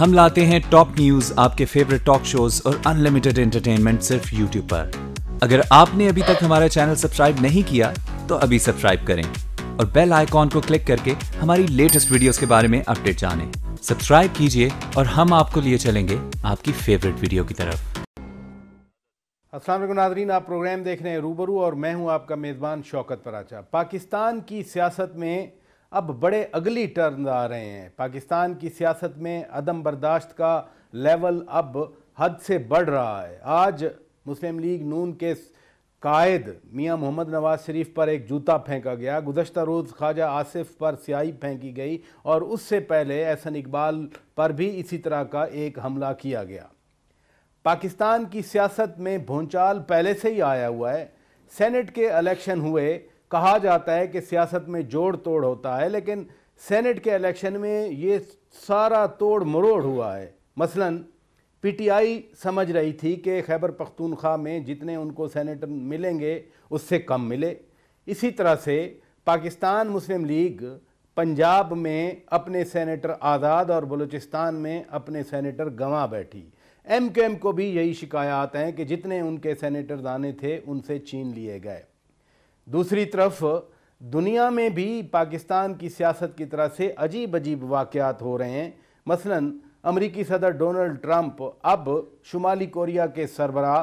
ہم لاتے ہیں ٹاپ نیوز، آپ کے فیوریٹ ٹاک شوز اور انلمیٹڈ انٹرٹینمنٹ صرف یوٹیوب پر۔ اگر آپ نے ابھی تک ہمارا چینل سبسکرائب نہیں کیا تو ابھی سبسکرائب کریں اور بیل آئیکن کو کلک کر کے ہماری لیٹسٹ ویڈیوز کے بارے میں اپڈیٹ جانیں۔ سبسکرائب کیجئے اور ہم آپ کو لیے چلیں گے آپ کی فیوریٹ ویڈیو کی طرف۔ السلام علیکم ناظرین، آپ پروگرام دیکھ رہے ہیں روبرو اور میں ہوں آپ کا میزبان شوکت پراچا۔ پاکستان کی سیاست میں اب بڑے اگلی ٹرن آ رہے ہیں۔ پاکستان کی سیاست میں عدم برداشت کا لیول اب حد سے بڑھ رہا ہے۔ آج مسلم لیگ نون کے قائد میاں محمد نواز شریف پر ایک جوتا پھینکا گیا، گزشتہ روز خواجہ آصف پر سیاہی پھینکی گئی اور اس سے پہلے احسن اقبال پر بھی اسی طرح کا ایک حملہ کیا گیا۔ پاکستان کی سیاست میں بھونچال پہلے سے ہی آیا ہوا ہے۔ سینٹ کے الیکشن ہوئے، کہا جاتا ہے کہ سیاست میں جوڑ توڑ ہوتا ہے، لیکن سینٹ کے الیکشن میں یہ سارا توڑ مروڑ ہوا ہے۔ مثلاً پی ٹی آئی سمجھ رہی تھی کہ خیبر پختونخوا میں جتنے ان کو سینیٹر ملیں گے اس سے کم ملے۔ اسی طرح سے پاکستان مسلم لیگ پنجاب میں اپنے سینیٹر آزاد اور بلوچستان میں اپنے سینیٹر گنوا بیٹھی۔ ایم کیو ایم کو بھی یہی شکایات ہیں کہ جتنے ان کے سینیٹر آنے تھے ان سے چھین لیے گئے۔ دوسری طرف دنیا میں بھی پاکستان کی سیاست کی طرح سے عجیب عجیب واقعات ہو رہے ہیں۔ مثلاً امریکی صدر ڈونلڈ ٹرمپ اب شمالی کوریا کے سربراہ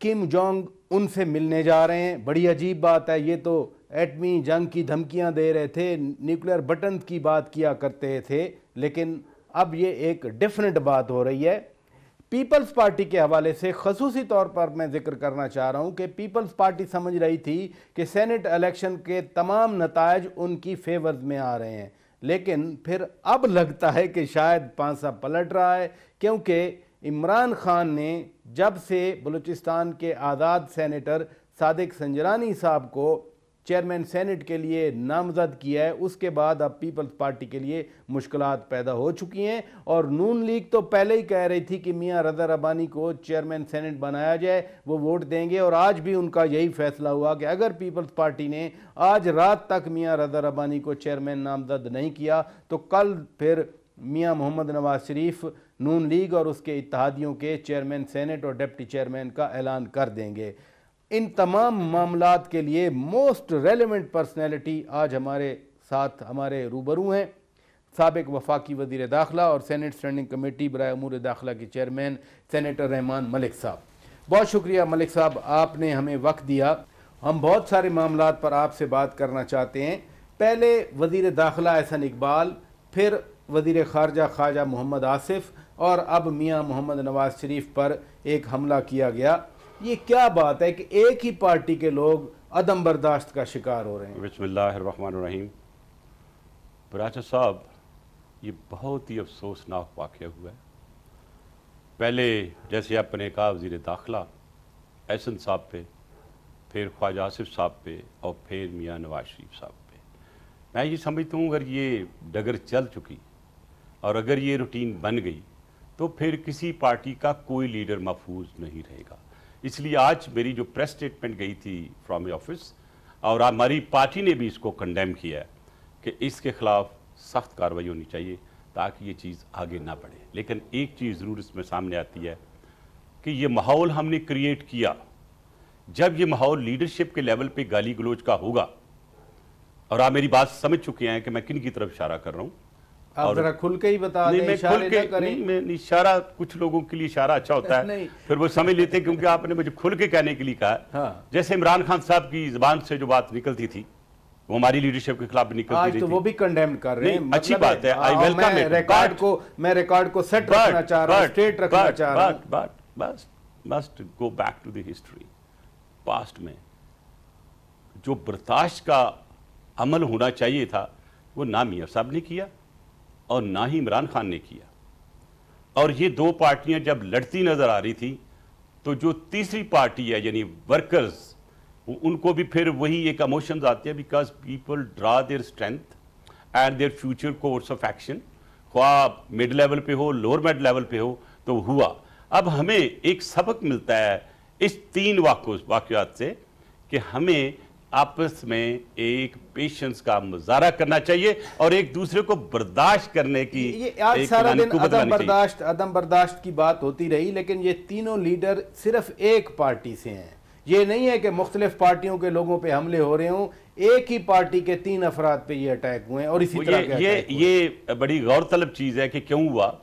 کم جونگ ان سے ملنے جا رہے ہیں۔ بڑی عجیب بات ہے، یہ تو ایٹمی جنگ کی دھمکیاں دے رہے تھے، نیوکلیر بٹن کی بات کیا کرتے تھے، لیکن اب یہ ایک ڈیفرنٹ بات ہو رہی ہے۔ پیپلز پارٹی کے حوالے سے خصوصی طور پر میں ذکر کرنا چاہ رہا ہوں کہ پیپلز پارٹی سمجھ رہی تھی کہ سینٹ الیکشن کے تمام نتائج ان کی فیورز میں آ رہے ہیں، لیکن پھر اب لگتا ہے کہ شاید پانسا پلٹ رہا ہے، کیونکہ عمران خان نے جب سے بلوچستان کے آزاد سینیٹر صادق سنجرانی صاحب کو چیئرمین سینٹ کے لیے نامزد کیا ہے، اس کے بعد اب پیپلز پارٹی کے لیے مشکلات پیدا ہو چکی ہیں۔ اور نون لیگ تو پہلے ہی کہہ رہی تھی کہ میاں رضا ربانی کو چیئرمین سینٹ بنایا جائے، وہ ووٹ دیں گے، اور آج بھی ان کا یہی فیصلہ ہوا کہ اگر پیپلز پارٹی نے آج رات تک میاں رضا ربانی کو چیئرمین نامزد نہیں کیا تو کل پھر میاں محمد نواز شریف نون لیگ اور اس کے اتحادیوں کے چیئرمین سینٹ اور ڈپٹی چیئرمین کا اعلان کر دیں گے۔ ان تمام معاملات کے لیے موسٹ ریلیونٹ پرسنالٹی آج ہمارے ساتھ ہمارے روبرو ہیں، سابق وفاقی وزیر داخلہ اور سینٹ اسٹینڈنگ کمیٹی برائے امور داخلہ کے چیئرمین سینیٹر رحمان ملک صاحب۔ بہت شکریہ ملک صاحب، آپ نے ہمیں وقت دیا۔ ہم بہت سارے معاملات پر آپ سے بات کرنا چاہتے ہیں۔ پہلے وزیر داخلہ احسن اقبال، پھر وزیر خارجہ خواجہ محمد آصف، اور اب میاں محمد نواز شریف پر ایک حملہ کیا گیا۔ یہ کیا بات ہے کہ ایک ہی پارٹی کے لوگ عدم برداشت کا شکار ہو رہے ہیں؟ بسم اللہ الرحمن الرحیم۔ پراچا صاحب، یہ بہت ہی افسوسناک واقعہ ہوا ہے۔ پہلے جیسے آپ نے کہا وزیر داخلہ احسن صاحب پہ، پھر خواجہ آصف صاحب پہ، اور پھر میاں نواز شریف صاحب پہ۔ میں یہ سمجھتا ہوں اگر یہ ڈگر چل چکی اور اگر یہ روٹین بن گئی تو پھر کسی پارٹی کا کوئی لیڈر محفوظ نہیں رہے گا۔ اس لیے آج میری جو پریس سٹیٹمنٹ گئی تھی فرام آفس، اور ہماری پارٹی نے بھی اس کو کنڈیم کیا ہے کہ اس کے خلاف سخت کارروائی ہونی چاہیے تاکہ یہ چیز آگے نہ بڑھے۔ لیکن ایک چیز ضرور اس میں سامنے آتی ہے کہ یہ ماحول ہم نے کریٹ کیا۔ جب یہ ماحول لیڈرشپ کے لیول پہ گالی گلوچ کا ہوگا، اور آپ میری بات سمجھ چکے ہیں کہ میں کن کی طرف اشارہ کر رہا ہوں، آپ ذرا کھل کے ہی بتا دیں، اشارے نہ کریں۔ میں اشارہ، کچھ لوگوں کے لیے اشارہ اچھا ہوتا ہے، پھر وہ سمجھ لیتے ہیں کیونکہ آپ نے مجھے کھل کے کہنے کے لیے کہا۔ جیسے عمران خان صاحب کی زبان سے جو بات نکلتی تھی وہ ہماری لیڈرشپ کے خلاف بھی نکلتی رہی تھی، آج تو وہ بھی کنڈیم کر رہے ہیں۔ اچھی بات ہے، آئی ویلکم اٹ۔ میں ریکارڈ کو سیٹ رکھنا چاہ رہا ہوں، اسٹیٹ رکھنا چاہ رہا ہوں۔ بس must go back to the history. Past میں جو برداشت کا عمل ہونا چاہیے تھا وہ نہ میاں صاحب نے کیا اور نہ ہی عمران خان نے کیا۔ اور یہ دو پارٹیاں جب لڑتی نظر آ رہی تھی تو جو تیسری پارٹی ہے یعنی ورکرز، ان کو بھی پھر وہی ایک ایموشنز آتے ہیں، because people draw their strength and their future course of action, خواہ مڈ لیول پہ ہو لوور مڈ لیول پہ ہو تو ہوا۔ اب ہمیں ایک سبق ملتا ہے اس تین واقعات سے کہ ہمیں आपस में एक पेशेंस का मुजाहरा करना चाहिए और एक दूसरे को बर्दाश्त करने की ये आज सारा दिन अदम बर्दाश्त की बात होती रही, लेकिन ये तीनों लीडर सिर्फ एक पार्टी से हैं। ये नहीं है कि मुख्तलिफ पार्टियों के लोगों पे हमले हो रहे हों, एक ही पार्टी के 3 अफराद पे ये अटैक हुए हैं और इसी तरह ये बड़ी गौरतलब चीज़ है कि क्यों हुआ।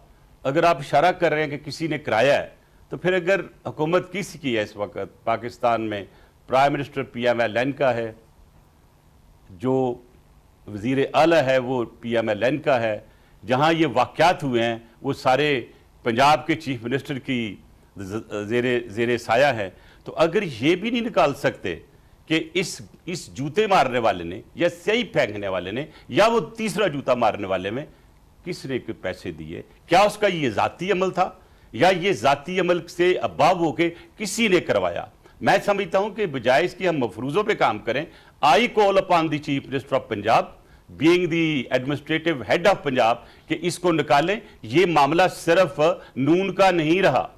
अगर आप इशारा कर रहे हैं कि किसी ने कराया है, तो फिर अगर हुकूमत किसी की है इस वक्त पाकिस्तान में, प्राइम मिनिस्टर PMLN का है, जो वज़ीर आला है वो PMLN का है, जहाँ ये वाक़यात हुए हैं वो सारे पंजाब के चीफ मिनिस्टर की ज़ेरे साया है। तो अगर ये भी नहीं निकाल सकते कि इस जूते मारने वाले ने या स्याही फेंकने वाले ने या वो तीसरा जूता मारने वाले में किसने के पैसे दिए, क्या उसका ये ज़ाती अमल था या ये ज़ाती अमल से अबाव होके किसी ने करवाया। मैं समझता हूं कि बजाय इसकी हम मफरूज़ों पे काम करें, I call upon the chief minister of Punjab being the administrative head of Punjab कि इसको निकालें। ये मामला सिर्फ नून का नहीं रहा,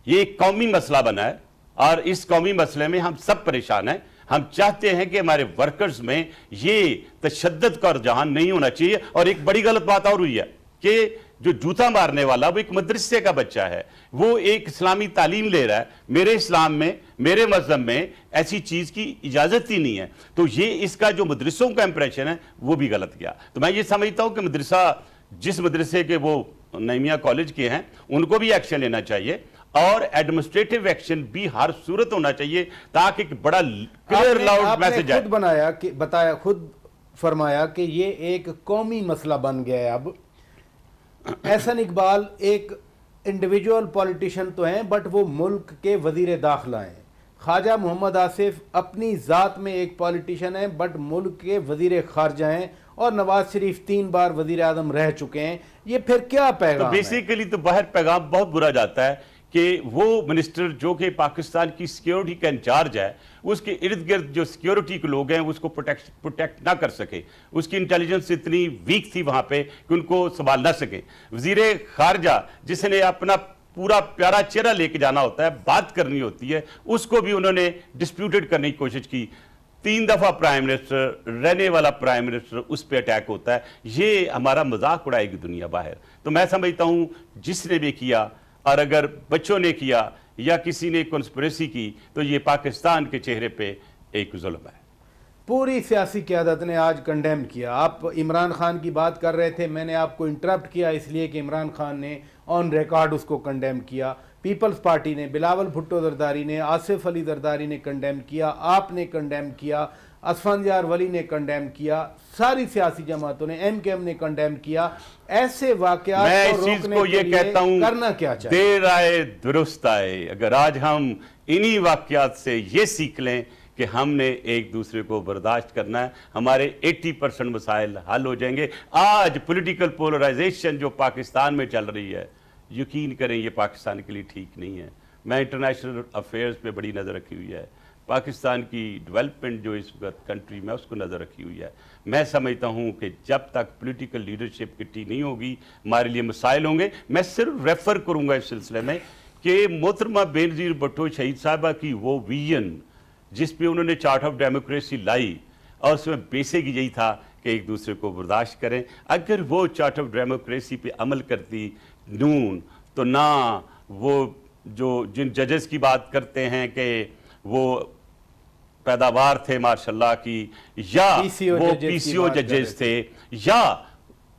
ये एक कौमी मसला बना है और इस कौमी मसले में हम सब परेशान हैं। हम चाहते हैं कि हमारे वर्कर्स में ये तशद्दुद का रुझान नहीं होना चाहिए। और एक बड़ी गलत बात और हुई है कि जो जूता मारने वाला वो एक मदरसे का बच्चा है, वो एक इस्लामी तालीम ले रहा है। मेरे इस्लाम में, मेरे मजहब में ऐसी चीज़ की इजाज़त ही नहीं है। तो ये इसका जो मदरसों का इंप्रेशन है वो भी गलत गया। तो मैं ये समझता हूँ कि मदरसा, जिस मदरसे के वो नईमिया कॉलेज के हैं, उनको भी एक्शन लेना चाहिए और एडमिनिस्ट्रेटिव एक्शन भी हर सूरत होना चाहिए ताकि एक बड़ा क्लियर लाउड मैसेज आए। खुद फरमाया कि ये एक कौमी मसला बन गया है। अब एहसन इकबाल एक इंडिविजुअल पॉलिटिशियन तो हैं, बट वो मुल्क के वजीर दाखिला हैं। ख्वाजा मोहम्मद आसिफ अपनी ज़ात में एक पॉलिटिशियन हैं, बट मुल्क के वजीर खारजा हैं और नवाज शरीफ 3 बार वजीर आज़म रह चुके हैं। ये फिर क्या पैगाम तो बेसिकली तो बाहर पैगाम बहुत बुरा जाता है कि वो मिनिस्टर जो कि पाकिस्तान की सिक्योरिटी का इंचार्ज है, उसके इर्द गिर्द जो सिक्योरिटी के लोग हैं उसको प्रोटेक्ट ना कर सके। उसकी इंटेलिजेंस इतनी वीक थी वहाँ पे कि उनको संभाल ना सके। वज़ीर खारजा जिसने अपना पूरा प्यारा चेहरा लेके जाना होता है, बात करनी होती है, उसको भी उन्होंने डिस्प्यूटेड करने की कोशिश की। 3 दफ़ा प्राइम मिनिस्टर, रहने वाला प्राइम मिनिस्टर, उस पर अटैक होता है। ये हमारा मजाक उड़ाएगी दुनिया बाहर। तो मैं समझता हूँ जिसने भी किया, और अगर बच्चों ने किया या किसी ने कॉन्स्पिरेसी की, तो ये पाकिस्तान के चेहरे पे एक जुल्म है। पूरी सियासी क़यादत ने आज कंडेम किया। आप इमरान खान की बात कर रहे थे, मैंने आपको इंटरप्ट किया इसलिए कि इमरान खान ने ऑन रिकॉर्ड उसको कंडेम किया। पीपल्स पार्टी ने, बिलावल भुट्टो जरदारी ने, आसिफ अली जरदारी ने कंडेम किया, आपने कंडेम किया, असफंजान वली ने कंडेम किया, सारी सियासी जमातों ने, MKM ने कंडेम किया। ऐसे वाकयात को रोकने के लिए करना क्या चाहिए? देर आए दुरुस्त आए। अगर आज हम इन्हीं वाकयात से ये सीख लें कि हमने एक दूसरे को बर्दाश्त करना है, हमारे 80% मसाइल हल हो जाएंगे। आज पॉलिटिकल पोलराइजेशन जो पाकिस्तान में चल रही है, यकीन करें ये पाकिस्तान के लिए ठीक नहीं है। मैं इंटरनेशनल अफेयर्स पे बड़ी नज़र रखी हुई है, पाकिस्तान की डेवलपमेंट जो इस वक्त कंट्री में उसको नज़र रखी हुई है। मैं समझता हूँ कि जब तक पॉलिटिकल लीडरशिप इकट्ठी नहीं होगी, हमारे लिए मसाइल होंगे। मैं सिर्फ रेफ़र करूँगा इस सिलसिले में कि मोहतरमा बेनज़ीर भुट्टो शहीद साहिबा की वो विजन जिस पे उन्होंने चार्ट ऑफ डेमोक्रेसी लाई, और उसमें बेसिक यही था कि एक दूसरे को बर्दाश्त करें। अगर वो चार्ट ऑफ डेमोक्रेसी पे अमल करती नून, तो ना वो जो जिन जजेस की बात करते हैं कि वो पैदावार थे माशाल्लाह की, या वो PCO जजेस थे, या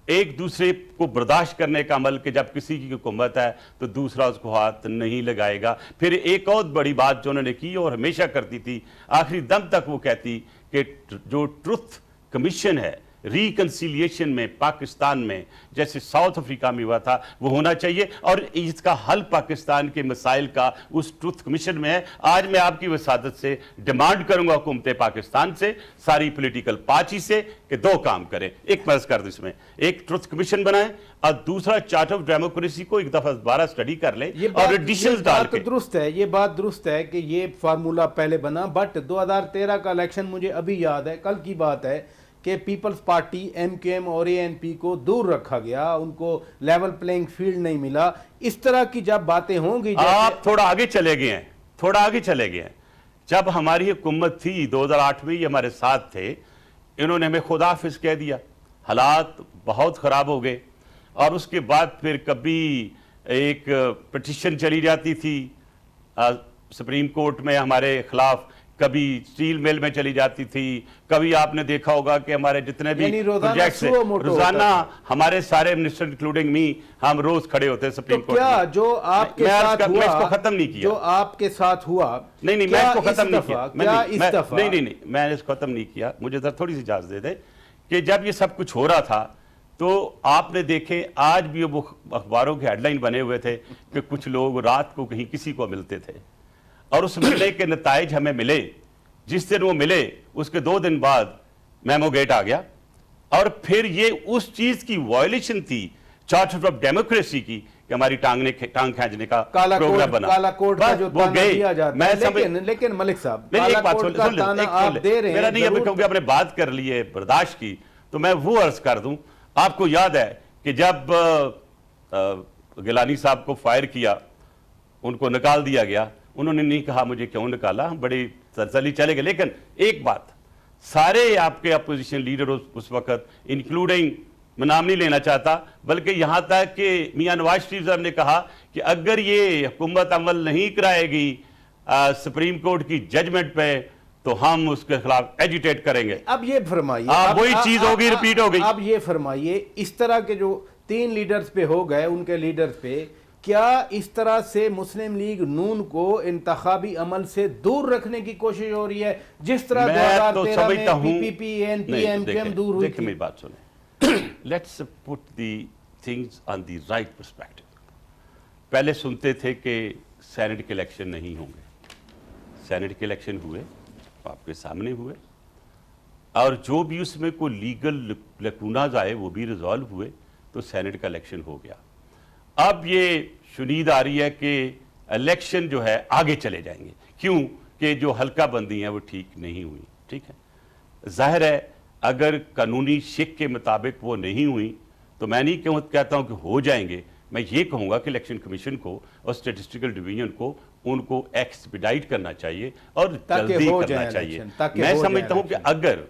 एक दूसरे को बर्दाश्त करने का अमल कि जब किसी की हुकूमत है तो दूसरा उसको हाथ नहीं लगाएगा। फिर एक और बड़ी बात जो उन्होंने की और हमेशा करती थी, आखिरी दम तक वो कहती कि जो ट्रुथ कमीशन है रिकन्सिलिएशन में पाकिस्तान में, जैसे साउथ अफ्रीका में हुआ था, वो होना चाहिए और इसका हल पाकिस्तान के मसाइल का उस ट्रुथ कमीशन में है। आज मैं आपकी वसादत से डिमांड करूंगा हुकूमत पाकिस्तान से, सारी पॉलिटिकल पार्टी से, कि 2 काम करें। एक मर्ज कर दो, इसमें एक ट्रुथ कमीशन बनाएं और दूसरा चार्ट ऑफ डेमोक्रेसी को एक दफा दोबारा स्टडी कर लें और एडिशंस डाल के। दुरुस्त है, ये बात दुरुस्त है कि ये फार्मूला पहले बना, बट 2013 का इलेक्शन मुझे अभी याद है, कल की बात है कि पीपल्स पार्टी, MKM और ANP को दूर रखा गया, उनको लेवल प्लेइंग फील्ड नहीं मिला। इस तरह की जब बातें होंगी, आप थोड़ा आगे चले गए हैं, थोड़ा आगे चले गए हैं। जब हमारी हुकूमत थी 2008 में, ये हमारे साथ थे, इन्होंने हमें खुदा हाफिज कह दिया, हालात बहुत ख़राब हो गए। और उसके बाद फिर कभी एक पिटिशन चली जाती थी सुप्रीम कोर्ट में हमारे खिलाफ, कभी स्टील मिल में चली जाती थी, कभी आपने देखा होगा कि हमारे जितने भी प्रोजेक्ट्स हैं, रोजाना हमारे सारे मिनिस्टर इंक्लूडिंग मी, हम रोज खड़े होते हैं सुप्रीम कोर्ट में। क्या जो आपके साथ हुआ, मैं इसको खत्म नहीं किया, जो आपके साथ हुआ, नहीं मैं इसको खत्म नहीं किया, नहीं मैंने इसको खत्म नहीं किया, मुझे जरा थोड़ी सी इजाजत दे दें कि जब ये सब कुछ हो रहा था तो आपने देखे आज भी वो अखबारों के हेडलाइन बने हुए थे कि कुछ लोग रात को कहीं किसी को मिलते थे, और उस मिलने के नताइज हमें मिले। जिस दिन वो मिले उसके 2 दिन बाद मेमो गेट आ गया, और फिर ये उस चीज की वायलेशन थी चार्टर ऑफ डेमोक्रेसी की कि हमारी टांग खींचने का प्रोग्राम बना। काला कोड का जो ताना दिया जाता है, लेकिन मलिक साहब, एक बात मेरा नहीं, अभी क्योंकि आपने बात कर ली है बर्दाश्त की, तो मैं वो अर्ज कर दूं। आपको याद है कि जब गिलानी साहब को फायर किया, उनको निकाल दिया गया, उन्होंने नहीं कहा मुझे क्यों निकाला, हम बड़ी तसल्ली चले गए। लेकिन एक बात, सारे आपके अपोजिशन लीडर उस वक्त, इंक्लूडिंग, मैं नाम नहीं लेना चाहता, बल्कि यहां तक कि मियां नवाज शरीफ साहब ने कहा कि अगर ये हुकूमत अमल नहीं कराएगी सुप्रीम कोर्ट की जजमेंट पे तो हम उसके खिलाफ एजिटेट करेंगे। अब ये फरमाइए, वही चीज होगी, रिपीट हो गई। अब ये फरमाइए, इस तरह के जो 3 लीडर्स पे हो गए, उनके लीडर्स पे, क्या इस तरह से मुस्लिम लीग नून को इंतखाबी अमल से दूर रखने की कोशिश हो रही है, जिस तरह 2013 में पीपीपी, एनपी, एमकेएम दूर हुई थी? मेरी बात सुने, let's put the things on the right perspective. पहले सुनते थे कि सेनेट के इलेक्शन नहीं होंगे, सेनेट के इलेक्शन हुए, आपके सामने हुए, और जो भी उसमें कोई लीगल लकूनाज आए वो भी रिजॉल्व हुए, तो सेनेट का इलेक्शन हो गया। अब ये शुनीद आ रही है कि इलेक्शन जो है आगे चले जाएंगे, क्यों कि जो हल्का बंदी है वो ठीक नहीं हुई। ठीक है, जाहिर है अगर कानूनी शिक के मुताबिक वो नहीं हुई तो मैं नहीं क्यों कहता हूं कि हो जाएंगे, मैं ये कहूंगा कि इलेक्शन कमीशन को और स्टैटिस्टिकल डिवीजन को उनको एक्सपीडाइट करना चाहिए और जल्दी करना चाहिए। मैं समझता हूं कि अगर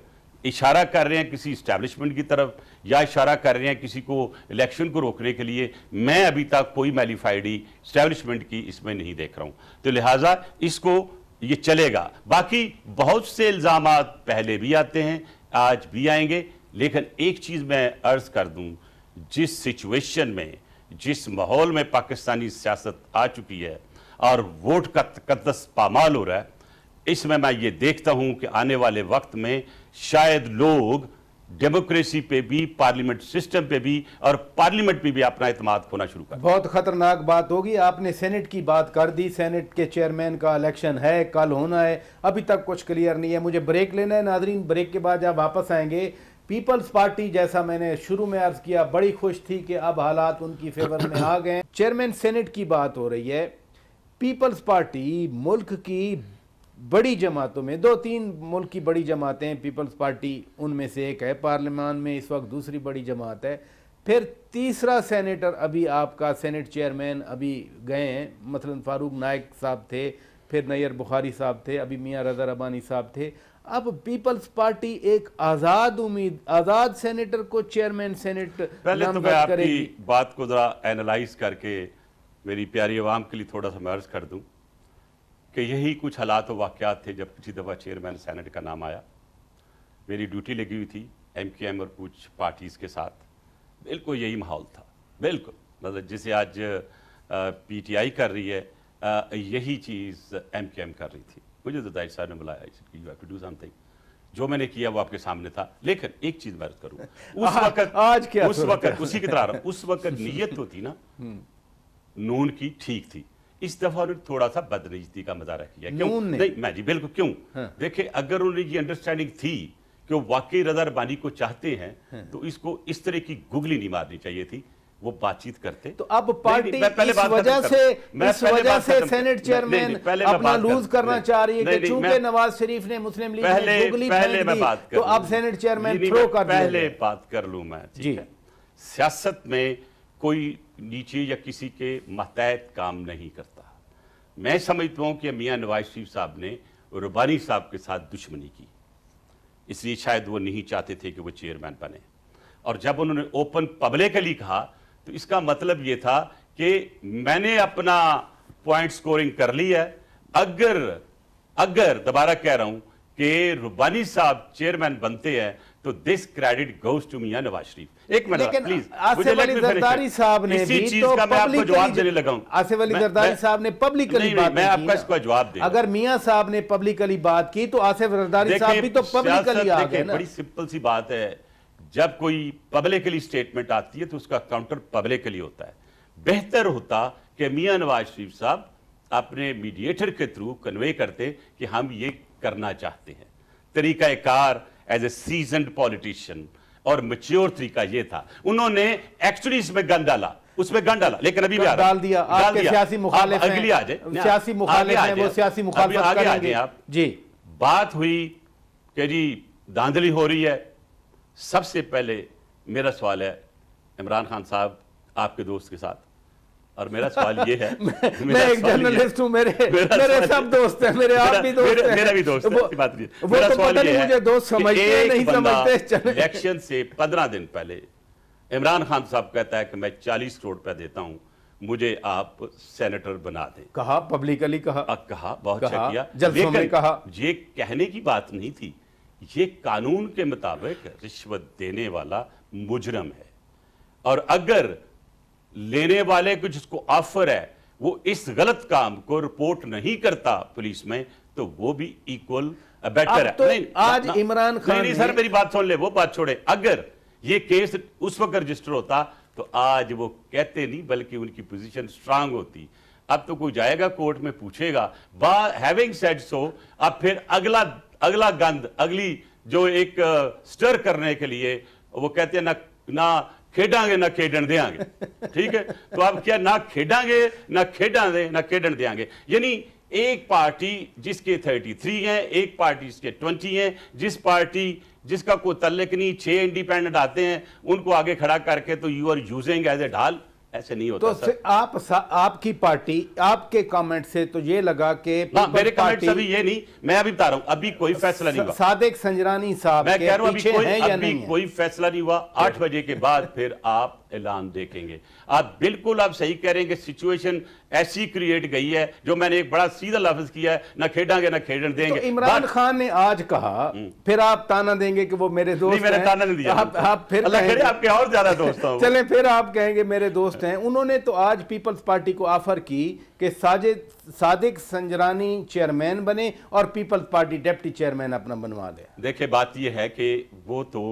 इशारा कर रहे हैं किसी इस्टेब्लिशमेंट की तरफ या इशारा कर रहे हैं किसी को इलेक्शन को रोकने के लिए, मैं अभी तक कोई मैलिफाइडी इस्टेब्लिशमेंट की इसमें नहीं देख रहा हूं, तो लिहाजा इसको ये चलेगा। बाकी बहुत से इल्जामात पहले भी आते हैं, आज भी आएंगे, लेकिन एक चीज मैं अर्ज कर दूं, जिस सिचुएशन में, जिस माहौल में पाकिस्तानी सियासत आ चुकी है और वोट का तकद्दस पामाल हो रहा है, इसमें मैं ये देखता हूं कि आने वाले वक्त में शायद लोग डेमोक्रेसी पे भी, पार्लियामेंट सिस्टम पे भी और पार्लियामेंट पे भी अपना एतमाद खोना शुरू कर। बहुत खतरनाक बात होगी। आपने सेनेट की बात कर दी, सेनेट के चेयरमैन का इलेक्शन है, कल होना है, अभी तक कुछ क्लियर नहीं है। मुझे ब्रेक लेना है नाजरीन, ब्रेक के बाद जब वापस आएंगे, पीपल्स पार्टी, जैसा मैंने शुरू में अर्ज किया, बड़ी खुश थी कि अब हालात उनकी फेवर में आ गए। चेयरमैन सेनेट की बात हो रही है। पीपल्स पार्टी मुल्क की बड़ी जमातों में, 2-3 मुल्क की बड़ी जमातें, पीपल्स पार्टी उनमें से एक है, पार्लियामान में इस वक्त दूसरी बड़ी जमात है। फिर तीसरा सेनेटर, अभी आपका सेनेट चेयरमैन अभी गए हैं, मसलन फारूक नाइक साहब थे, फिर नैयर बुखारी साहब थे, अभी मियां रज़ा रब्बानी साहब थे। अब पीपल्स पार्टी एक आज़ाद सेनेटर को चेयरमैन सेनेट पहले तो मैं आपकी बात को जरा एनालाइज करके मेरी प्यारी आवाम के लिए थोड़ा सा मैं अर्ज कर दूं कि यही कुछ हालात और वाक़यात थे जब किसी दफ़ा चेयरमैन सेनेट का नाम आया। मेरी ड्यूटी लगी हुई थी एमकेएम और कुछ पार्टीज़ के साथ, बिल्कुल यही माहौल था, बिल्कुल मतलब जिसे आज पीटीआई कर रही है, यही चीज़ एमकेएम कर रही थी। मुझे तो दाइश साहब ने बुलाया, you have to do something, जो मैंने किया वो आपके सामने था। लेकिन एक चीज़ मैं अर्ज करूँ, उस वक्त आज क्या उस वक्त उसी की तरह उस वक्त नीयत होती ना नून की ठीक थी। इस दफा उन्होंने थोड़ा सा बदनीयती का मजारा किया। क्यों नहीं? मैं जी बिल्कुल क्यों, देखिए अगर उन्हें ये अंडरस्टैंडिंग थी कि वो वाकई रज़ा रब्बानी को चाहते हैं तो इसको इस तरह की गुगली नहीं मारनी चाहिए थी, वो बातचीत करते। तो अब पार्टी इस वजह से सेनेट चेयरमैन अपना लूज करना चाह रही है कि चूंकि नवाज शरीफ ने मुस्लिम लीग में गुगली फेंक दी, तो अब सेनेट चेयरमैन थ्रो कर दिया। पहले बात कर लूं मैं, ठीक है। सियासत में कोई नीचे या किसी के मतहत काम नहीं करता। मैं समझता हूं कि मियां नवाज शरीफ साहब ने रब्बानी साहब के साथ दुश्मनी की, इसलिए शायद वो नहीं चाहते थे कि वो चेयरमैन बने। और जब उन्होंने ओपन पब्लिकली कहा तो इसका मतलब ये था कि मैंने अपना पॉइंट स्कोरिंग कर ली है। अगर दोबारा कह रहा हूं कि रब्बानी साहब चेयरमैन बनते हैं तो दिस क्रेडिट गोज टू मियां नवाज शरीफ। एक मिनट प्लीज, आसिफ अली जरदारी साहब ने भी तो मैं आपको जवाब देने लगा हूं। आसिफ अली जरदारी साहब ने पब्लिकली बात मैं आपका इसका जवाब दे, अगर मियां साहब ने पब्लिकली बात की तो आसिफ जरदारी साहब भी तो पब्लिकली आ गए ना। बड़ी सिंपल सी बात है, जब कोई पब्लिकली स्टेटमेंट आती है तो उसका काउंटर पब्लिकली होता है। बेहतर होता कि मियां नवाज शरीफ साहब अपने मीडिएटर के थ्रू कन्वे करते कि हम ये करना चाहते हैं। तरीका कार एज ए सीजन्ड पॉलिटिशियन और मैच्योर तरीका ये था। उन्होंने एक्चुअली इसमें गन डाला, उसमें गन डाला, लेकिन अभी भी डाल दिया। आपके सियासी मुखालिफ हैं, अगली आ जाए, सियासी मुखालिफ हैं, वो सियासी मुखालिफत करेंगे। आप जी, बात हुई कि जी धांधली हो रही है। सबसे पहले मेरा सवाल है इमरान खान साहब आपके दोस्त के साथ, और मेरा सवाल ये है मैं एक जर्नलिस्ट हूं, मेरे सब दोस्त हैं, मेरे आप भी दोस्त हैं, मेरा भी दोस्त है, ऐसी बात नहीं है। मेरा सवाल ये है, मुझे दोस्त समझते नहीं समझते। इलेक्शन से 15 दिन पहले इमरान खान साहब कहता है कि मैं 40 करोड़ रुपया देता हूं, मुझे आप सेनेटर बना दें। कहा, पब्लिकली कहा, बहुत अच्छा किया, जलसों में कहा। ये कहने की बात नहीं थी, ये कानून के मुताबिक रिश्वत देने वाला मुजरम है, और अगर लेने वाले को जिसको ऑफर है वो इस गलत काम को रिपोर्ट नहीं करता पुलिस में, तो वो भी इक्वल बेटर है। तो आज इमरान खान नहीं सर, मेरी बात सुन ले, वो बात छोड़े। अगर ये केस उस वक्त रजिस्टर होता तो आज वो कहते नहीं, बल्कि उनकी पोजीशन स्ट्रांग होती। अब तो कोई जाएगा कोर्ट में पूछेगा। हैविंग सेड सो, अब फिर अगला गंद, अगली जो एक स्टर करने के लिए वो कहते हैं ना खेडांगे ना खेडन देंगे। ठीक है, तो अब क्या, ना खेडांगे ना खेडन देंगे। यानी एक पार्टी जिसके 33 हैं, एक पार्टी जिसके 20 हैं, जिसका कोई तल्लक नहीं, 6 इंडिपेंडेंट आते हैं, उनको आगे खड़ा करके तो you are using as a ढाल। ऐसे नहीं होता। तो आपकी पार्टी, आपके कमेंट से तो ये लगा कि मेरे कमेंट अभी ये नहीं, मैं अभी बता रहा हूं, अभी कोई फैसला नहीं हुआ। सादिक संजरानी साहब मैं कह रहा हूं अभी कोई फैसला नहीं हुआ। 8 बजे के बाद फिर आप ऐलान देखेंगे। आप बिल्कुल आप सही कह रहे हैं कि सिचुएशन ऐसी क्रिएट गई है, जो मैंने एक बड़ा सीधा लफ्ज किया है, ना खेडांगे ना खेडन देंगे। तो इमरान खान ने आज कहा, फिर आप ताना देंगे कि वो मेरे दोस्त हैं। मैंने ताना नहीं दिया, आप फिर आपके और ज्यादा दोस्त हैं। चलें, फिर आप कहेंगे मेरे दोस्त हैं। उन्होंने तो आज पीपल्स पार्टी को ऑफर की कि सादिक संजरानी चेयरमैन बने और पीपल्स पार्टी डिप्टी चेयरमैन अपना बनवा दे। देखिए, बात यह है कि वो तो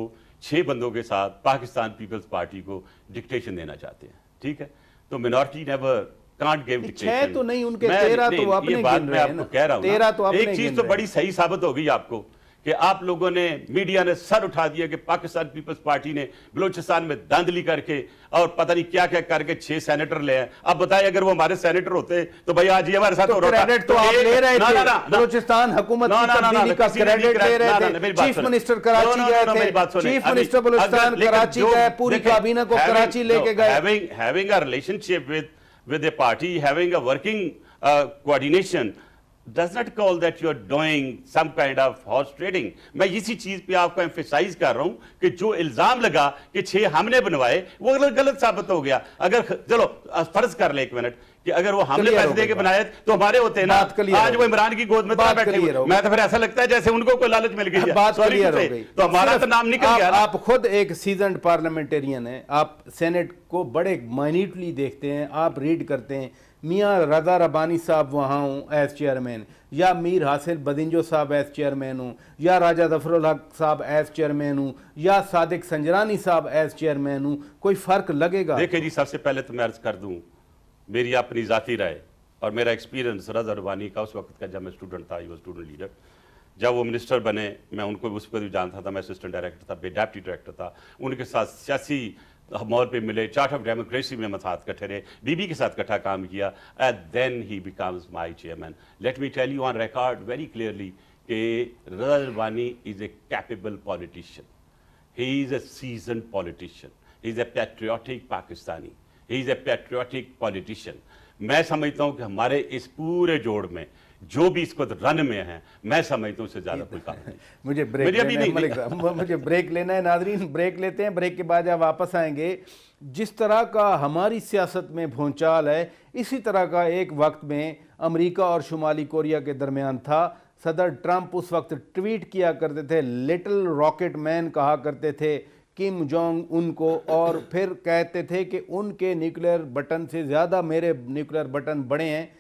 6 बंदों के साथ पाकिस्तान पीपल्स पार्टी को डिक्टेशन देना चाहते हैं। ठीक है, तो minority never can't give dictation. 6 तो नहीं, उनके 13 तो वो अपने गिन रहे हैं ना। कह रहा हूं 13 तो अपने। एक चीज तो बड़ी सही साबित हो गई आपको कि आप लोगों ने, मीडिया ने सर उठा दिया कि पाकिस्तान पीपल्स पार्टी ने बलूचिस्तान में धांधली करके और पता नहीं क्या क्या करके 6 सेनेटर ले आए। अब बताएं, अगर वो हमारे सेनेटर होते तो भाई आज ये हमारे साथ हो रहा था। क्रेडिट तो आप ले रहे थे, बलूचिस्तान हुकूमत की तब्दीली का क्रेडिट ले रहे थे। चीफ मिनिस्टर कराची गए थे, चीफ मिनिस्टर बलूचिस्तान कराची गए, पूरी काबीना को कराची लेके गए। Having a relationship with a party, having a working coordination does not call that you are doing some kind of horse trading. मैं इसी चीज पे आपको एम्फेसाइज कर रहा हूं कि जो इल्जाम लगा कि 6 हमने बनवाए, वो गलत साबित हो गया। अगर चलो फर्ज कर ले 1 मिनट कि अगर वो हमने पैसे देके बनाए तो हमारे होते हैं ना, आज वो इमरान की गोद में बैठे हुए। मैं तो फिर ऐसा लगता है जैसे उनको कोई लालच मिल गई है। बात क्लियर हो गई, तो हमारा तो नाम निकल गया। आप खुद एक सीजन्ड पार्लियामेंटेरियन हैं, आप सेनेट को बड़े माइन्यूटली देखते हैं, आप रीड करते हैं। मियाँ रजा रब्बानी साहब वहाँ हूँ एज चेयरमैन, या मीर हासिल बदिंजो साहब एज चेयरमैन हूँ, या राजा जफरुल हक साहब एज चेयरमैन हूँ, या सादिक संजरानी साहब एज चेयरमैन हूँ, कोई फर्क लगेगा? देखिए जी, सबसे पहले तो मैं अर्ज कर दूँ, मेरी अपनी ज़ाती राय और मेरा एक्सपीरियंस रजा रब्बानी का उस वक्त का, जब मैं स्टूडेंट था, वो स्टूडेंट लीडर, जब वो मिनिस्टर बने, मैं उनको उस पर भी जानता था। मैं असिस्टेंट डायरेक्टर था, डिप्टी डायरेक्टर था, उनके साथ सियासी मोड़ पे मिले, चार्ट ऑफ डेमोक्रेसी में साथ इकट्ठे रहे, बीबी के साथ इकट्ठा काम किया, and then he becomes my chairman. Let me tell you on record very clearly कि Raza Rabbani is a capable politician, he is a seasoned politician, he is a patriotic Pakistani, he is a patriotic politician. मैं समझता हूँ कि हमारे इस पूरे जोड़ में जो भी इसको रन में है, मैं समझता हूं उससे ज्यादा कोई काम नहीं। मुझे ब्रेक लेना है मलिक साहब, मुझे ब्रेक लेना है। नाज़रीन ब्रेक लेते हैं, ब्रेक के बाद जब वापस आएंगे, जिस तरह का हमारी सियासत में भूचाल है, इसी तरह का एक वक्त में अमेरिका और शुमाली कोरिया के दरमियान था। सदर ट्रंप उस वक्त ट्वीट किया करते थे, लिटिल रॉकेट मैन कहा करते थे किम जोंग उन को, और फिर कहते थे कि उनके न्यूक्लियर बटन से ज़्यादा मेरे न्यूक्लियर बटन बड़े हैं।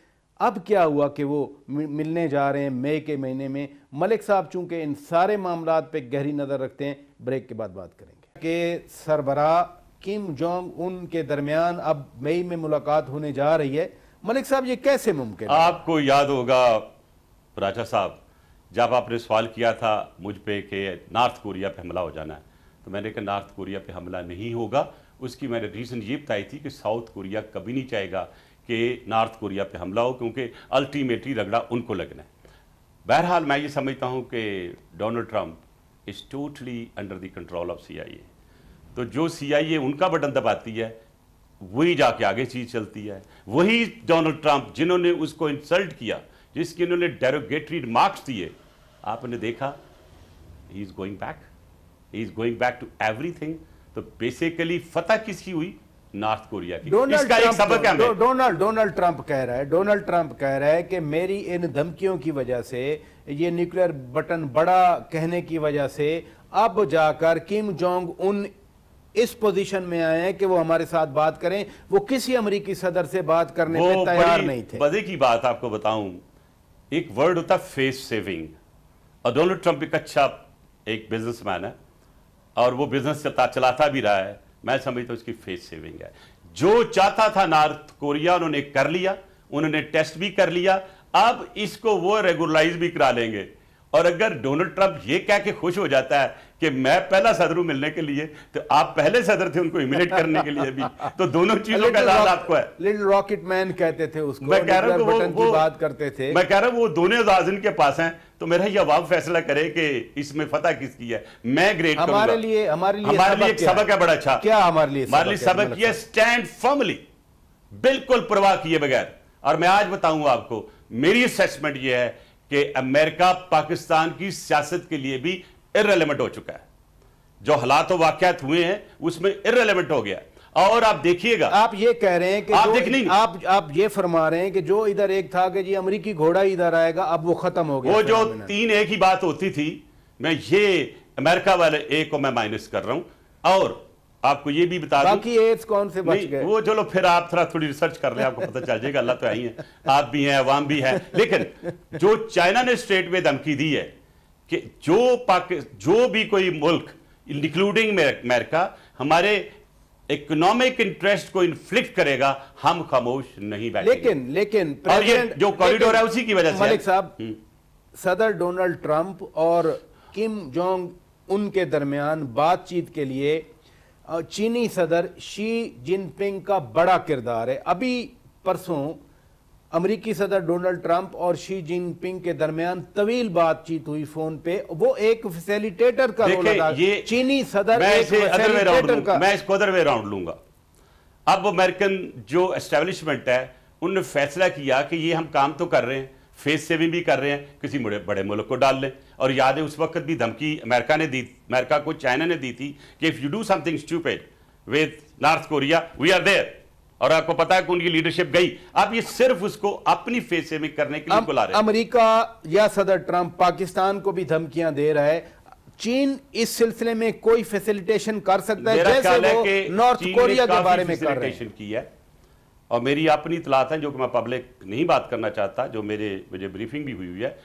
अब क्या हुआ कि वो मिलने जा रहे हैं मई के महीने में। मलिक साहब चूंकि इन सारे मामलात पे गहरी नज़र रखते हैं, ब्रेक के बाद बात करेंगे कि सरबराह किम जोंग उन के दरमियान अब मई में मुलाकात होने जा रही है। मलिक साहब ये कैसे मुमकिन है? आपको याद होगा राजा साहब, जब आपने सवाल किया था मुझ पे कि नॉर्थ कोरिया पे हमला हो जाना है, तो मैंने कहा नॉर्थ कोरिया पे हमला नहीं होगा। उसकी मैंने रीज़न ये बताई थी कि साउथ कोरिया कभी नहीं चाहेगा कि नॉर्थ कोरिया पे हमला हो, क्योंकि अल्टीमेटली रगड़ा उनको लगना है। बहरहाल मैं ये समझता हूँ कि Donald Trump is totally under the control of CIA। तो जो CIA उनका बटन दबाती है, वही जाके आगे चीज़ चलती है। वही डोनाल्ड ट्रंप जिन्होंने उसको इंसल्ट किया, जिसके उन्होंने डेरोगेटरी रिमार्क्स दिए, आपने देखा he is going back, he is going back to everything. तो बेसिकली फतह किसकी हुई? नॉर्थ कोरिया की। इसका एक सबक है। डोनाल्ड ट्रंप कह रहा है कि मेरी इन धमकियों की वजह से, ये न्यूक्लियर बटन बड़ा कहने की वजह से अब जाकर किम जोंग उन इस पोजीशन में आए हैं कि वो हमारे साथ बात करें। वो किसी अमेरिकी सदर से बात करने में तैयार नहीं थे। मजे की बात आपको बताऊं, एक वर्ड होता है फेस सेविंग, और डोनाल्ड ट्रंप एक अच्छा एक बिजनेसमैन है और वो बिजनेस चलाता भी रहा है। मैं समझता हूं उसकी फेस सेविंग है। जो चाहता था नॉर्थ कोरिया उन्होंने कर लिया, उन्होंने टेस्ट भी कर लिया, अब इसको वो रेगुलराइज भी करा लेंगे। और अगर डोनाल्ड ट्रंप ये कह के खुश हो जाता है कि मैं पहला सदर हूं मिलने के लिए, तो आप पहले सदर थे उनको इमिनेट करने के लिए भी, तो दोनों चीजों का लाभ आपको है। लिटिल रॉकेट मैन कहते थे उसको, मैं कह रहा हूं बटन की बात करते थे। मैं कह रहा हूं वो दोनों एजाज इनके पास हैं, तो मेरा ये अवाम फैसला करे कि इसमें फतह किसकी है। मैं ग्रेट हमारे लिए एक सबक है बड़ा अच्छा। क्या हमारे लिए सबक ये स्टैंड फर्मली, बिल्कुल परवाह किए बगैर। और मैं आज बताऊंगा आपको, मेरी असेसमेंट ये है कि अमेरिका पाकिस्तान की सियासत के लिए भी इररेलेवेंट हो चुका है। जो हालात वाकयात हुए हैं उसमें इररेलेवेंट हो गया। और आप देखिएगा, आप ये कह रहे हैं कि आप ये फरमा रहे हैं कि जो इधर एक था कि जी अमेरिकी घोड़ा इधर आएगा, अब वो खत्म हो गया। वो जो 3 एक ही बात होती थी, मैं ये अमेरिका वाले एक को मैं माइनस कर रहा हूं। और आपको ये भी बता दूं, बाकी एड्स कौन से बच गए? वो चलो फिर आप थोड़ी रिसर्च कर ले, आपको पता चल जाएगा। अल्लाह तो आई है, आप भी हैं, अवाम भी है। लेकिन जो चाइना ने स्ट्रेट में धमकी दी है कि जो भी कोई मुल्क इंक्लूडिंग अमेरिका हमारे इकोनॉमिक इंटरेस्ट को इन्फ्लिक्ट करेगा, हम खामोश नहीं बैठेंगे। लेकिन और ये जो कॉरिडोर है उसी की वजह से। मलिक साहब, सदर डोनाल्ड ट्रंप और किम जोंग उनके दरमियान बातचीत के लिए चीनी सदर शी जिनपिंग का बड़ा किरदार है। अभी परसों अमेरिकी सदर डोनाल्ड ट्रंप और शी जिनपिंग के दरमियान तवील बातचीत हुई फोन पे। वो एक फैसिलिटेटर का रोल अदा, चीनी सदर एक फैसिलिटेटर का। मैं इसको अदर वे राउंड लूंगा। अब अमेरिकन जो एस्टेब्लिशमेंट है उन्होंने फैसला किया कि ये हम काम तो कर रहे हैं, फेस सेविंग भी कर रहे हैं, किसी बड़े मुल्क को डाल लें। और याद है उस वक्त भी धमकी अमेरिका को चाइना ने दी थी कि if you do something stupid with North Korea we are there. और आपको पता है कि उनकी लीडरशिप गई। अब ये सिर्फ उसको अपनी फेस सेविंग करने के लिए बुला रहे हैं। अमेरिका या सदर ट्रंप पाकिस्तान को भी धमकियां दे रहा है। चीन इस सिलसिले में कोई फैसिलिटेशन कर सकता है, जैसे वो नॉर्थ कोरिया के बारे में कर रहे हैं। और मेरी अपनी इतलात है जो कि मैं पब्लिक नहीं बात करना चाहता, जो मुझे ब्रीफिंग भी हुई है।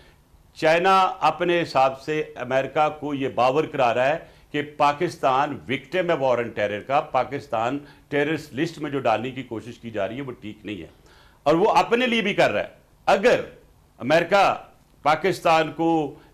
चाइना अपने हिसाब से अमेरिका को यह बावर करा रहा है कि पाकिस्तान विक्टिम है वॉर एंड टेरर का, पाकिस्तान टेररिस्ट लिस्ट में जो डालने की कोशिश की जा रही है वो ठीक नहीं है। और वो अपने लिए भी कर रहा है। अगर अमेरिका पाकिस्तान को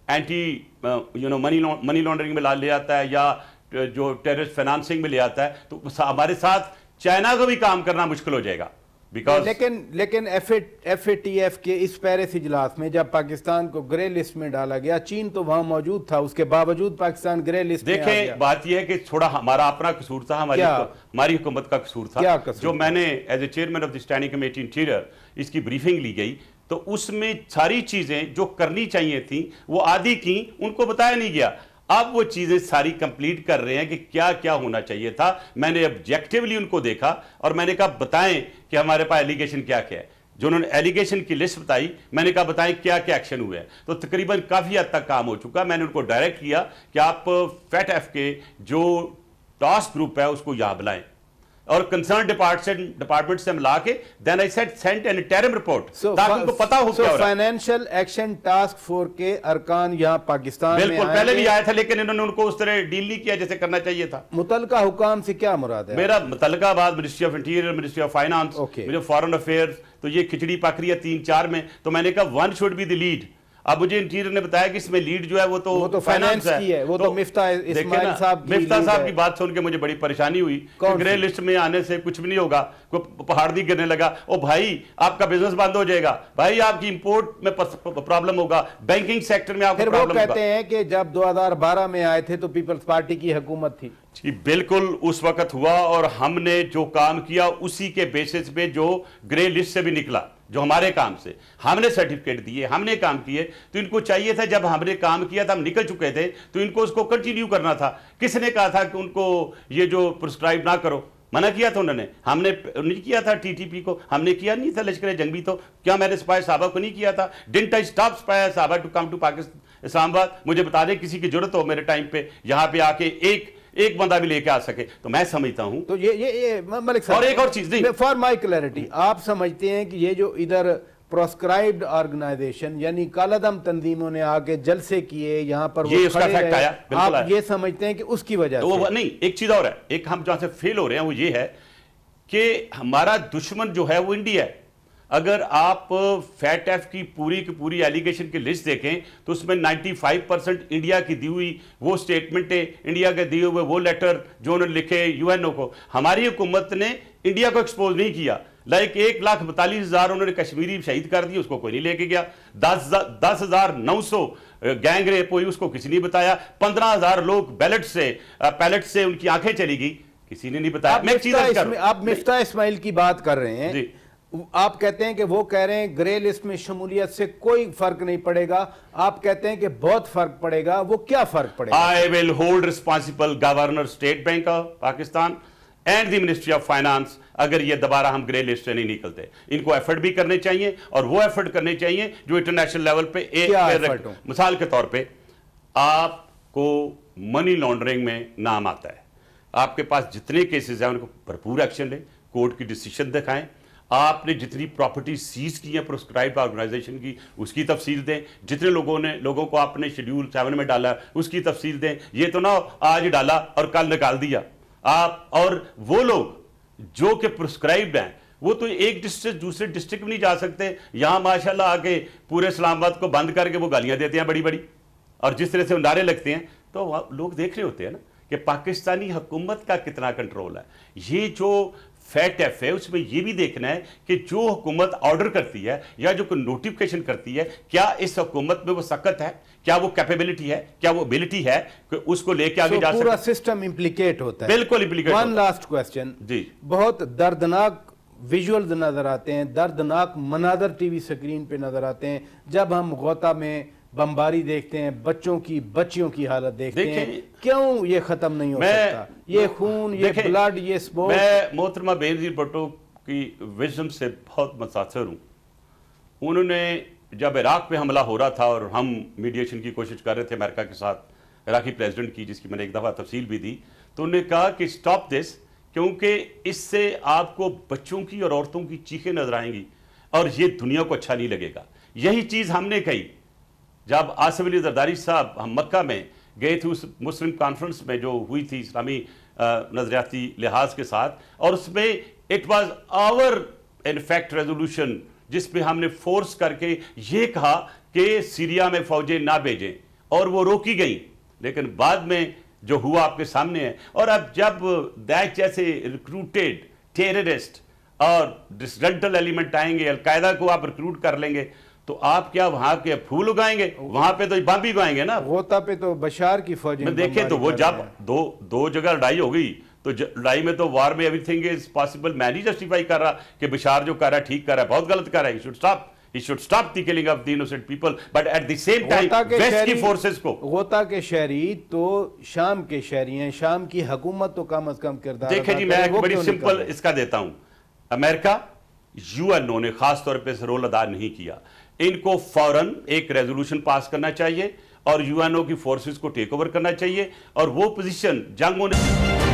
एंटी मनी लॉन्ड्रिंग में ले आता है या जो टेररिस्ट फाइनेंसिंग में ले आता है, तो हमारे साथ चाइना को भी काम करना मुश्किल हो जाएगा। لیکن FATF کے اس پیرس اجلاس میں جب پاکستان کو گرے لسٹ میں ڈالا گیا، چین تو وہاں موجود تھا، اس کے باوجود پاکستان گرے لسٹ میں آ گیا۔ دیکھیں بات یہ ہے کہ تھوڑا ہمارا اپنا قصور تھا، ہماری حکومت کا قصور تھا، جو میں نے as a chairman of the standing committee interior اس کی بریفنگ لی گئی، تو اس میں ساری چیزیں جو کرنی چاہیے تھیں وہ آدھی کی، ان کو بتایا نہیں گیا۔ اب وہ چیزیں ساری کمپلیٹ کر رہے ہیں کہ کیا کیا ہونا چاہیے تھا۔ میں نے آبجیکٹیولی ان کو دیکھا اور میں نے کہا بتائیں کہ ہمارے پاس ایلیگیشن کیا کیا ہے۔ جو انہوں نے ایلیگیشن کی لسٹ بتائی، میں نے کہا بتائیں کیا کیا ایکشن ہوئے ہیں، تو تقریباً کافی حد تک کام ہو چکا۔ میں نے ان کو ڈائریکٹ کیا کہ آپ FATF کے جو ٹاسک گروپ ہے اس کو یہاں بلائیں اور کنسرن ڈپارٹمنٹ سے ملا کے then I said send an interim report تاکہ ان کو پتا ہو کیا ہو رہا ہے۔ فائنینشل ایکشن ٹاسک فورس کے ارکان یہاں پاکستان میں بالکل پہلے بھی آیا تھا، لیکن انہوں نے ان کو اس طرح ڈیل نہیں کیا جیسے کرنا چاہیے تھا۔ متعلقہ حکام سے کیا مراد ہے؟ میرا متعلقہ بات ministry of interior, ministry of finance, foreign affairs, تو یہ کھچڑی پک رہی ہے 3-4 میں، تو میں نے کہا one should be the lead. اب مجھے انٹیریئر نے بتایا کہ اس میں لیڈ جو ہے وہ تو فائنانس کی ہے، وہ تو مفتاح اسماعیل صاحب کی۔ مفتاح صاحب کی بات سن کے مجھے بڑی پریشانی ہوئی کہ گرے لسٹ میں آنے سے کچھ بھی نہیں ہوگا، کوئی پہاڑ دی گرنے لگا، او بھائی آپ کا بزنس بند ہو جائے گا، بھائی آپ کی امپورٹ میں پرابلم ہوگا، بینکنگ سیکٹر میں آپ کو پرابلم ہوگا۔ پھر وہ کہتے ہیں کہ جب 2012 میں آئے تھے تو پیپلز پارٹی کی حکومت تھی۔ جی بالکل اس وقت ہوا، اور ہم نے جو کام کیا اسی کے بیسس پہ جو گرے لسٹ سے بھی نکلا، جو ہمارے کام سے ہم نے سرٹیفکیٹ دیے، ہم نے کام کیے، تو ان کو چاہیے تھا جب ہم نے کام کیا تھا، ہم نکل چکے تھے، تو ان کو اس کو کنٹینیو کرنا تھا۔ کس نے کہا تھا کہ ان کو یہ جو پرسکرائب نہ کرو؟ منع کیا تھا انہوں نے، ہم نے نہیں کیا تھا TTP کو، ہم نے کیا نہیں تھا لشکر جنگ بھی، تو کیا میں نے سپاہی صحابہ کو نہیں کیا تھا؟ ڈنٹ آئی اسٹاپ سپاہی صحابہ ٹو کم ٹو پاکستان اسلام آباد؟ مجھے بتا دیں کسی کی ضرورت ہو میرے ٹائم پہ یہاں پہ آ کے ایک بندہ بھی لے کے آ سکے، تو میں سمجھتا ہوں۔ تو یہ ملک صاحب، اور ایک اور چیز نہیں، فار مائی کلیئرٹی، آپ سمجھتے ہیں کہ یہ جو ادھر پروسکرائبڈ آرگنائزیشن یعنی کالعدم تنظیموں نے آگے جلسے کیے یہاں پر، یہ اس کا فیکٹ آیا، آپ یہ سمجھتے ہیں کہ اس کی وجہ سے؟ نہیں، ایک چیز اور ہے، ایک ہم جہاں سے فیل ہو رہے ہیں وہ یہ ہے کہ ہمارا دشمن جو ہے وہ انڈیا ہے۔ اگر آپ FATF کی پوری ایلیگیشن کی لسٹ دیکھیں تو اس میں 95% انڈیا کی دی ہوئی وہ سٹیٹمنٹ ہے، انڈیا کے دیے ہوئے وہ لیٹر جو انہوں نے لکھے UN کو۔ ہماری حکومت نے انڈیا کو ایکسپوز نہیں کیا۔ 1,42,000 انہوں نے کشمیری شہید کر دی، اس کو کوئی نہیں لے کے گیا۔ 10,900 گینگ ریپ ہوئی، اس کو کسی نہیں بتایا۔ 15,000 لوگ پیلٹ سے ان کی آنکھیں چلی گئی، کسی نے نہیں بتایا۔ آپ مفتاح اسماعیل کی بات کر رہے ہیں، آپ کہتے ہیں کہ وہ کہہ رہے ہیں گرے لسٹ میں شمولیت سے کوئی فرق نہیں پڑے گا، آپ کہتے ہیں کہ بہت فرق پڑے گا، وہ کیا فرق پڑے گا؟ I will hold responsible Governor State Bank of Pakistan and the Ministry of Finance اگر یہ دوبارہ ہم گرے لسٹ سے نہیں نکلتے۔ ان کو ایفرٹ بھی کرنے چاہیے، اور وہ ایفرٹ کرنے چاہیے جو انٹرنیشنل لیول پہ مثال کے طور پہ آپ کو منی لانڈرنگ میں نام آتا ہے، آپ کے پاس جتنے کیسز ہیں ان کو بھرپور ایکشن لیں، کورٹ کی ڈیسیشن دکھائیں، آپ نے جتنی پراپرٹی سیز کی ہیں پروسکرائبڈ آرگنائزیشن کی اس کی تفصیل دیں، جتنے لوگوں کو آپ نے شیڈیول 7 میں ڈالا اس کی تفصیل دیں۔ یہ تو نہ آج ڈالا اور کل نکال دیا آپ، اور وہ لوگ جو کہ پرسکرائبڈ ہیں وہ تو ایک ڈسٹرکٹ دوسرے ڈسٹرکٹ میں نہیں جا سکتے، یہاں ماشاءاللہ آ کے پورے اسلام آباد کو بند کر کے وہ گالیاں دیتے ہیں بڑی بڑی، اور جس طرح سے نعرے لگتے ہیں، تو لوگ دیکھ رہے ہوتے ہیں نا کہ پاکستانی حکومت کا کتنا کنٹرول ہے۔ یہ جو FATF ہے اس میں یہ بھی دیکھنا ہے کہ جو حکومت آرڈر کرتی ہے یا جو کوئی نوٹیفیکیشن کرتی ہے، کیا اس حکومت میں وہ سخت ہے، کیا وہ کیپیبلٹی ہے، کیا وہ ابیلٹی ہے کہ اس کو لے کے آگے جا سکے۔ پورا سسٹم امپلیکیٹ ہوتا ہے۔ بالکل امپلیکیٹ ہوتا ہے۔ ون لاسٹ کوسچن، جی، بہت دردناک ویژولز نظر آتے ہیں، دردناک مناظر ٹی وی سکرین پہ نظر آتے ہیں جب ہم غوطہ میں بمباری دیکھتے ہیں، بچیوں کی حالت دیکھتے ہیں۔ کیوں یہ ختم نہیں ہو سکتا؟ یہ خون، یہ بلڈ، یہ سپورٹ۔ میں محترمہ بینظیر بھٹو کی وزڈم سے بہت متاثر ہوں۔ انہوں نے جب عراق پہ حملہ ہو رہا تھا اور ہم میڈیشن کی کوشش کر رہے تھے امریکہ کے ساتھ، عراقی پریزیڈنٹ کی، جس کی میں نے ایک دفعہ تفصیل بھی دی، تو انہوں نے کہا کہ سٹاپ دس، کیونکہ اس سے آپ کو بچوں کی اور عورتوں کی چیخیں نظر آئیں گی اور یہ دنیا کو اچھا نہیں لگے گا۔ یہی چیز ہم نے کہی جب آصف علی زرداری صاحب ہم مکہ میں گئے تھے اس مسلم کانفرنس میں جو ہوئی تھی اسلامی نظریاتی لحاظ کے ساتھ، اور اس میں it was our in fact resolution جس میں ہم نے فورس کر کے یہ کہا کہ سیریا میں فوجیں نہ بھیجیں، اور وہ روکی گئیں، لیکن بعد میں جو ہوا آپ کے سامنے ہے۔ اور اب جب دیش جیسے ریکروٹیڈ ٹیررسٹ اور ڈسگنٹل ایلیمنٹ آئیں گے, القاعدہ کو آپ ریکروٹ کر لیں گے, تو آپ کیا وہاں کے پھول اگائیں گے؟ وہاں پہ تو بم بھی اگائیں گے نا. غوطہ پہ تو بشار کی فوجیں دیکھیں تو وہ جب دو جگہ لڑائی ہو گئی تو لڑائی میں تو وار میں ایوری تھنگ از پاسبل. میں نہیں جسٹیفائی کر رہا کہ بشار جو کر رہا ہے ٹھیک کر رہا ہے, بہت غلط کر رہا ہے. He should stop the killing of the innocent people, but at the same time west کی فورسز کو. غوطہ کے شہری تو شام کے شہری ہیں, شام کی حکومت تو کم از کم کردار. دیکھیں جی, میں ایک بڑی سمپل اس کا دیتا ہوں. امریکہ UN نے خاص طور پہ اس رول ادا نہیں کیا. ان کو فوراً ایک ریزولوشن پاس کرنا چاہیے اور UNO کی فورسز کو ٹیک اوور کرنا چاہیے, اور وہ پوزیشن جنگ ہونے